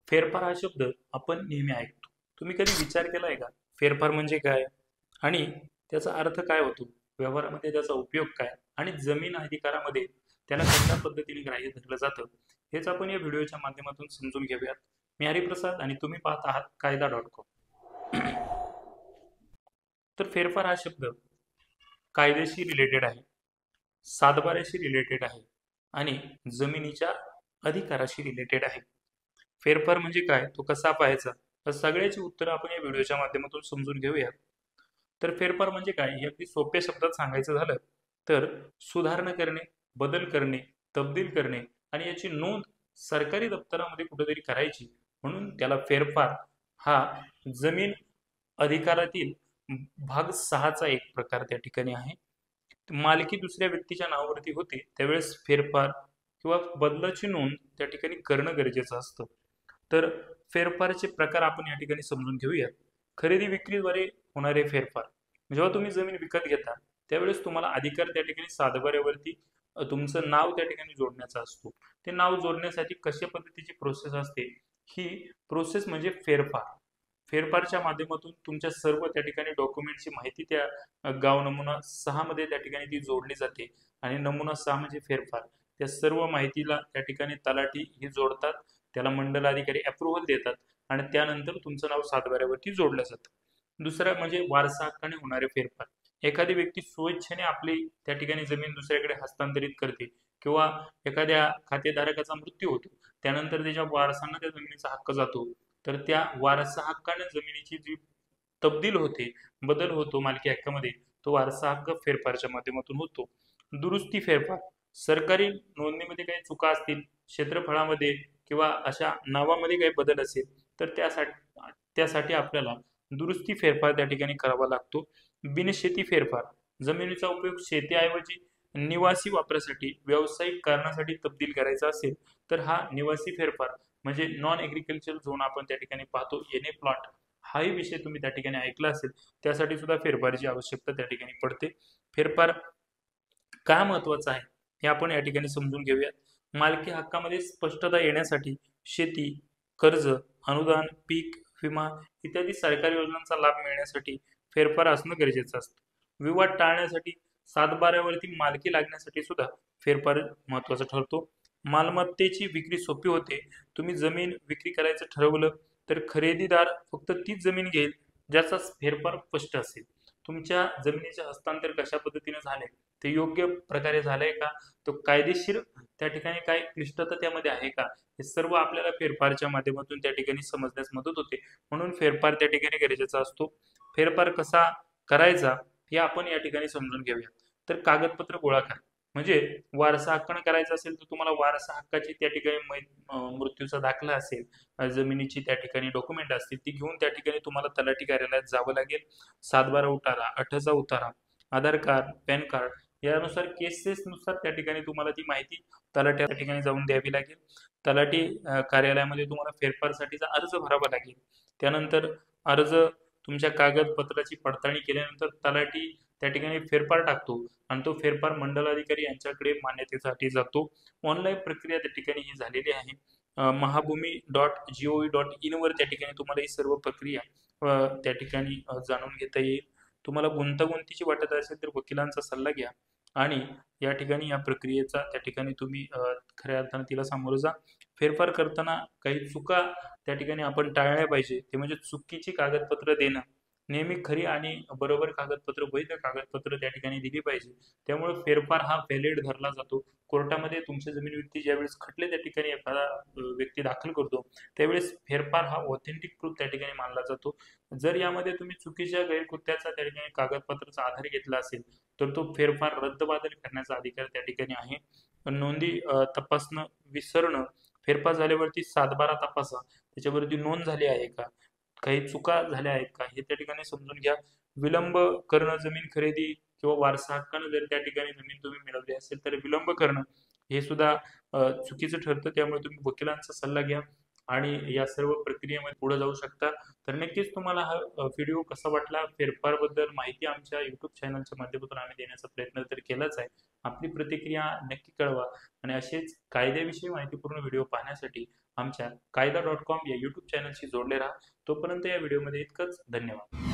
फेरफार हा शब्द आपण नेहमी ऐकतो. तुम्ही कधी विचार केलाय का? फेरफार म्हणजे काय? आणि त्याचा अर्थ काय होतो? व्यवहारामध्ये त्याचा उपयोग काय? आणि जमीन अधिकारामध्ये त्याला कशा पद्धतीने ग्राह्य धरलं जातं? हेच आपण या व्हिडिओच्या माध्यमातून समजून घेऊयात. मी हरिप्रसाद आणि तुम्ही पाहत आहात कायदा.com. तर फेरफार हा शब्द कायद्याशी रिलेटेड आहे, सातबाऱ्याशी रिलेटेड आहे आणि जमिनीच्या अधिकाराशी रिलेटेड आहे. फेरफार म्हणजे काय, तो कसा पाहायचा, तर सगळ्याची उत्तरं आपण या व्हिडिओच्या माध्यमातून समजून घेऊया. तर फेरफार म्हणजे काय हे अगदी सोप्या शब्दात सांगायचं झालं तर सुधारणा करणे, बदल करणे, तब्दील करणे आणि याची नोंद सरकारी दप्तरामध्ये कुठेतरी करायची, म्हणून त्याला फेरफार हा जमीन अधिकारातील भाग 6चा एक प्रकार त्या ठिकाणी आहे. मालकी दुसऱ्या व्यक्तीच्या नावावरती होते त्यावेळेस फेरफार किंवा बदलाची नोंद त्या ठिकाणी करणं गरजेचं असतं. तर फेरफारचे प्रकार आपण या ठिकाणी समजून घेऊयात. खरेदी विक्रीद्वारे होणारे फेरफार. जेव्हा तुम्ही जमीन विकत घेता त्यावेळेस तुम्हाला अधिकार त्या ठिकाणी सातबाऱ्यावरती तुमचं नाव त्या ठिकाणी जोडण्याचा असतो. ते नाव जोडण्यासाठी कशा पद्धतीची प्रोसेस असते, ही प्रोसेस म्हणजे फेरफार. फेरफारच्या माध्यमातून तुमच्या सर्व त्या ठिकाणी डॉक्युमेंटची माहिती त्या गाव नमुना 6 मध्ये त्या ठिकाणी ती जोडली जाते आणि नमुना 6 म्हणजे फेरफार. त्या सर्व माहितीला त्या ठिकाणी तलाठी ही जोडतात, त्याला मंडलाधिकारी अप्रुव्हल देतात आणि त्यानंतर तुमचं नाव सातबाऱ्यावरती जोडलं जातं. दुसरं म्हणजे वारसा हक्काने होणारे फेरफार. एखादी व्यक्ती स्वेच्छेने आपली त्या ठिकाणी जमीन दुसऱ्याकडे हस्तांतरित करते किंवा एखाद्या खातेधारकाचा मृत्यू होतो, त्यानंतर त्याच्या वारसांना त्या जमिनीचा हक्क जातो, तर त्या वारसा हक्काने जमिनीची जी तब्दील होते, बदल होतो मालकी हक्कामध्ये, तो वारसा हक्क फेरफारच्या माध्यमातून होतो. दुरुस्ती फेरफार. सरकारी नोंदणीमध्ये काही चुका असतील, क्षेत्रफळामध्ये किंवा अशा नावामध्ये काही बदल असेल, तर त्यासाठी आपल्याला दुरुस्ती फेरफार त्या ठिकाणी करावा लागतो. बिनशेती फेरफार. जमिनीचा उपयोग शेतीऐवजी निवासी वापरासाठी, व्यावसायिक कारणासाठी तब्दील करायचा असेल, तर हा निवासी फेरफार म्हणजे नॉन एग्रीकल्चर झोन आपण त्या ठिकाणी पाहतो, एनए प्लॉट, हाही विषय तुम्ही त्या ठिकाणी ऐकला असेल. त्यासाठी सुद्धा फेरफारची आवश्यकता त्या ठिकाणी पडते. फेरफार का महत्वाचा आहे हे आपण या ठिकाणी समजून घेऊया. मालकी हक्कामध्ये स्पष्टता येण्यासाठी शेती, कर्ज, अनुदान, पीक विमा इत्यादी सरकारी योजनांचा लाभ मिळण्यासाठी फेरफार असणं गरजेचं असतं. विवाद टाळण्यासाठी, सातबाऱ्यावरती मालकी लागण्यासाठी सुद्धा फेरफार महत्वाचा ठरतो. मालमत्तेची विक्री सोपी होते. तुम्ही जमीन विक्री करायचं ठरवलं तर खरेदीदार फक्त तीच जमीन घेईल ज्याचा फेरफार स्पष्ट असेल. तुमच्या जमिनीचे हस्तांतर कशा पद्धतीने झाले, ते योग्य प्रकारे झालंय का, तो कायदेशीर त्या ठिकाणी काय क्लिष्टता त्यामध्ये आहे का, हे सर्व आपल्याला फेरफारच्या माध्यमातून त्या ठिकाणी समजण्यास मदत होते. म्हणून फेरफार त्या ठिकाणी गरजेचा असतो. फेरफार कसा करायचा हे आपण या ठिकाणी समजून घेऊया. तर कागदपत्र गोळा करा. म्हणजे वारसा हक्काने करायचं असेल तर तुम्हाला वारसा हक्काची त्या ठिकाणी मृत्यूचा दाखला असेल, जमिनीची त्या ठिकाणी डॉक्युमेंट असतील, ती घेऊन त्या ठिकाणी तुम्हाला तलाठी कार्यालयात जावं लागेल. सातबारा उतारा, 8चा उतारा, आधार कार्ड, पॅन कार्ड यानुसार केसेसनुसार त्या ठिकाणी तुम्हाला ती माहिती तलाठी त्या ठिकाणी जाऊन द्यावी लागेल. तलाठी कार्यालयामध्ये तुम्हाला फेरफारसाठीचा अर्ज भरावा लागेल. त्यानंतर अर्ज तुमच्या कागदपत्राची पडताळणी केल्यानंतर तलाठी त्या ठिकाणी फेरफार टाकतो आणि तो फेरफार मंडलाधिकारी यांच्याकडे मान्यतेसाठी जातो. ऑनलाईन प्रक्रिया त्या ठिकाणी ही झालेली आहे. महाभूमी.gov.in वर त्या ठिकाणी तुम्हाला ही सर्व प्रक्रिया त्या ठिकाणी जाणून घेता येईल. तुम्हाला गुंतागुंतीची वाटत असेल तर वकिलांचा सल्ला घ्या आणि या ठिकाणी या प्रक्रियेचा त्या ठिकाणी तुम्ही खऱ्या अर्थाने तिला सामोरं जा. फेरफार करताना काही चुका त्या ठिकाणी आपण टाळल्या पाहिजे, ते म्हणजे चुकीची कागदपत्र देणं. नेहमी खरी आणि बरोबर कागदपत्र, वैध कागदपत्र त्या ठिकाणी दिली पाहिजे. त्यामुळे फेरफार हा व्हॅलिड धरला जातो. कोर्टामध्ये तुमच्या जमीन ज्यावेळेस खटले त्या ठिकाणी एखादा व्यक्ती दाखल करतो त्यावेळेस फेरफार हा ऑथेंटिक प्रूफ त्या ठिकाणी मानला जातो. जर यामध्ये तुम्ही चुकीच्या गैरकृत्याचा त्या ठिकाणी कागदपत्राचा आधार घेतला असेल तर तो फेरफार रद्दबातल करण्याचा अधिकार त्या ठिकाणी आहे. नोंदी तपासणं विसरणं. फेरफार झाल्यावरती सातबारा तपासा, त्याच्यावरती नोंद झाली आहे का, काही चुका झाल्या आहेत का, हे त्या ठिकाणी समजून घ्या. विलंब करणं, जमीन खरेदी किंवा वारसा हक्कानं जर त्या ठिकाणी जमीन तुम्ही मिळवली असेल तर विलंब करणं हे सुद्धा चुकीचं ठरतं. त्यामुळे तुम्ही वकिलांचा सल्ला घ्या आणि या सर्व प्रक्रियेमध्ये पुढे जाऊ शकता. तर नक्कीच तुम्हाला हा व्हिडिओ कसा वाटला, फेरफारबद्दल माहिती आमच्या यूट्यूब चॅनलच्या माध्यमातून आम्ही देण्याचा प्रयत्न तर केलाच आहे. आपली प्रतिक्रिया नक्की कळवा आणि असेच कायद्याविषयी माहितीपूर्ण व्हिडिओ पाहण्यासाठी आमच्या कायदा.com या यूट्यूब चॅनलशी जोडले राहा. तोपर्यंत या व्हिडिओमध्ये इतकंच. धन्यवाद.